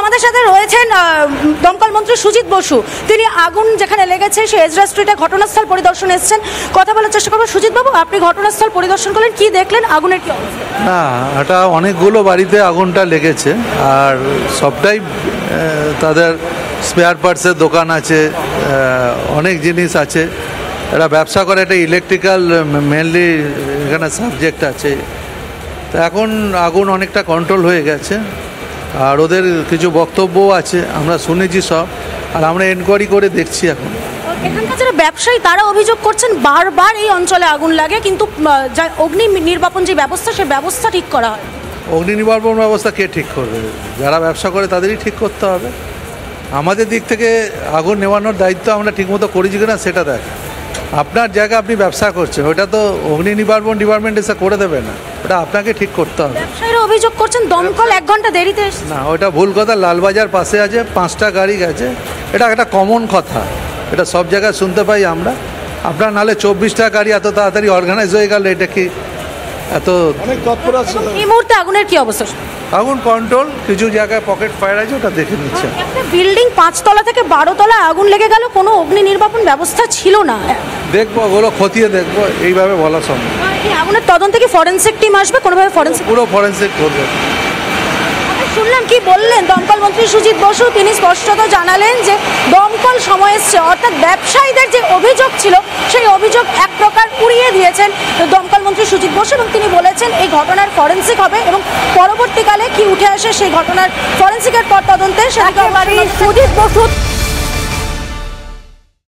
আমাদের সাথে রয়েছেন দমকল মন্ত্রী সুজিত বসু। তিনি আগুন যেখানে লেগেছে সেই এজরা স্ট্রিটে ঘটনাস্থল পরিদর্শনে এসেছেন। কথা বলার চেষ্টা করবো। সুজিত বাবু, আপনি ঘটনাস্থল পরিদর্শন করলেন, কি দেখলেন? আগুনের কি অবস্থা? না, এটা অনেকগুলো বাড়িতে আগুনটা লেগেছে, আর সবটাই তাদের স্পেয়ার পার্টসের দোকান আছে, অনেক জিনিস আছে। এরা ব্যবসা করে, একটা ইলেকট্রিক্যাল মেনলি এখানে সাবজেক্ট আছে। তো এখন আগুন অনেকটা কন্ট্রোল হয়ে গেছে, আর ওদের কিছু বক্তব্যও আছে, আমরা শুনেছি সব, আর আমরা এনকোয়ারি করে দেখছি। এখন এখানকার যারা ব্যবসায়ী তারা অভিযোগ করছেন বারবার এই অঞ্চলে আগুন লাগে, কিন্তু অগ্নি নির্বাপন যে ব্যবস্থা, সে ব্যবস্থা ঠিক করা হয়। অগ্নি নির্বাপন ব্যবস্থা কে ঠিক করবে? যারা ব্যবসা করে তাদেরই ঠিক করতে হবে। আমাদের দিক থেকে আগুন নেওয়ানোর দায়িত্ব আমরা ঠিকমতো করেছি কিনা সেটা দেখ। আপনার জায়গা, আপনি ব্যবসা করছেন, ওটা তো অগ্নি নির্বাপন ডিপার্টমেন্ট এসে করে দেবে না, ওটা আপনাকে ঠিক করতে হবে। ব্যবসায়ীরা অভিযোগ করছেন দমকল 1 ঘন্টা দেরিতে এসেছে। না, ওটা ভুল কথা। লালবাজার পাশে আছে, 5টা গাড়ি গেছে, এটা একটা কমন কথা, এটা সব জায়গায় শুনতে পাই আমরা। আপনার নালে 24টা গাড়ি এত তাড়াতাড়ি অর্গানাইজ হয়ে গেল, এটা কি এত অনেক তৎপর আছে? এই মুহূর্তে আগুনের কি অবস্থা? আগুন কন্ট্রোল, কিছু জায়গায় পকেট ফায়ার আছে, ওটা দেখে নিচ্ছে। একটা বিল্ডিং 5 তলা থেকে 12 তলা আগুন লেগে গেল, কোনো অগ্নি নির্বাপন ব্যবস্থা ছিল না। দেখবো, ওগুলো খতিয়ে দেখবো, এইভাবে বলা সম্ভব। এই আগুনের তদন্তে কি ফরেনসিক টিম আসবে? কোনোভাবে ফরেনসিক? পুরো ফরেনসিক করবে। শুনলাম, কি বললেন দমকল মন্ত্রী সুজিত বসু? তিনি স্পষ্টত জানালেন যে দমকল সময় এসছে, অর্থাৎ ব্যবসায়ীদের যে অভিযোগ ছিল সেই অভিযোগ এক প্রকার উড়িয়ে দিয়েছেন দমকল মন্ত্রী সুজিত বসু, এবং তিনি বলেছেন এই ঘটনার ফরেনসিক হবে এবং পরবর্তীকালে কি উঠে আসে সেই ঘটনার ফরেনসিকের পর তদন্তে। সুজিত বসু